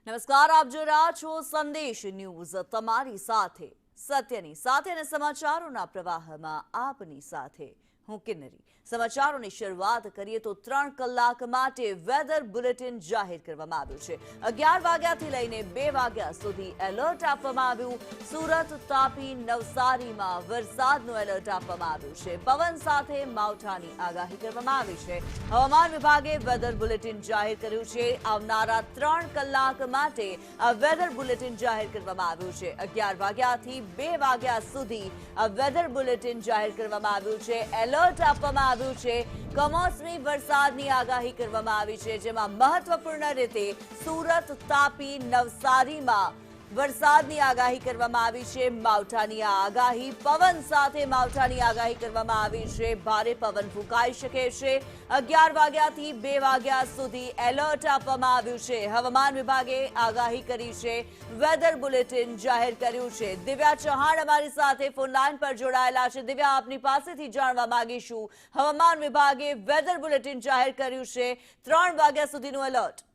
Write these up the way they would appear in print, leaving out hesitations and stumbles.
નમસ્કાર, આપ જોઈ રહ્યા છો સંદેશ ન્યૂઝ, તમારી સાથે સત્યની સાથે અને સમાચારોના પ્રવાહમાં આપની સાથે હું કિન્નરી। સમાચારોની શરૂઆત કરીએ તો 3 કલાક માટે વેધર બુલેટિન જાહેર કરવામાં આવ્યું છે। 11 વાગ્યાથી લઈને 2 વાગ્યા સુધી એલર્ટ આપવામાં આવ્યું। સુરત, તાપી, નવસારીમાં વરસાદનું એલર્ટ આપવામાં આવ્યું છે। પવન સાથે માવઠાની આગાહી કરવામાં આવી છે। હવામાન વિભાગે વેધર બુલેટિન જાહેર કર્યું છે। આવનારા 3 કલાક માટે આ વેધર બુલેટિન જાહેર કરવામાં આવ્યું છે। 11 વાગ્યાથી 2 વાગ્યા સુધી આ વેધર બુલેટિન જાહેર કરવામાં આવ્યું છે। એલર્ટ આપવામાં આવ્યું છે। કમોસમી વરસાદની આગાહી કરવામાં આવી છે, જેમાં મહત્વપૂર્ણ રીતે સુરત, તાપી, નવસારીમાં વરસાદની આગાહી કરવામાં આવી છે। માવઠાની આગાહી, પવન સાથે માવઠાની આગાહી કરવામાં આવી છે। ભારે પવન ફૂંકાઈ શકે છે। 11 વાગ્યાથી 2 વાગ્યા સુધી એલર્ટ આપવામાં આવ્યું છે। હવામાન વિભાગે આગાહી કરી છે, વેધર બુલેટિન જાહેર કર્યું છે। દિવ્યા ચૌહાણ અમારી સાથે ફોન લાઈન પર જોડાયેલા છે। દિવ્યા, આપની પાસેથી જાણવા માંગીશું, હવામાન વિભાગે વેધર બુલેટિન જાહેર કર્યું છે, 3 વાગ્યા સુધીનું એલર્ટ।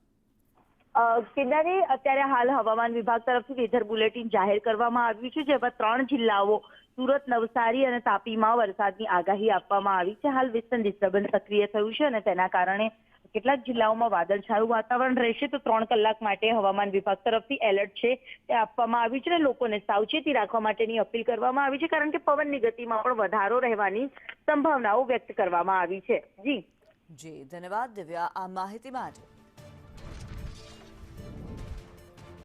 કિન્નરી, અત્યારે હાલ હવામાન વિભાગ તરફથી વેધર બુલેટિન જાહેર કરવામાં આવ્યું છે, જેમાં 3 જિલ્લાઓ સુરત, નવસારી અને તાપીમાં વરસાદની આગાહી આપવામાં આવી છે। હાલ વેસ્ટર્ન ડિસ્ટર્બન્સ સક્રિય થયું છે અને તેના કારણે કેટલાક જિલ્લાઓમાં વાદળછાયું વાતાવરણ રહેશે। તો 3 કલાક માટે હવામાન વિભાગ તરફથી એલર્ટ છે તે આપવામાં આવ્યું છે અને લોકોને સાવચેતી રાખવા માટેની અપીલ કરવામાં આવી છે, કારણ કે પવનની ગતિમાં પણ વધારો રહેવાની સંભાવનાઓ વ્યક્ત કરવામાં આવી છે। જી ધન્યવાદ દિવ્યા આ માહિતી માટે।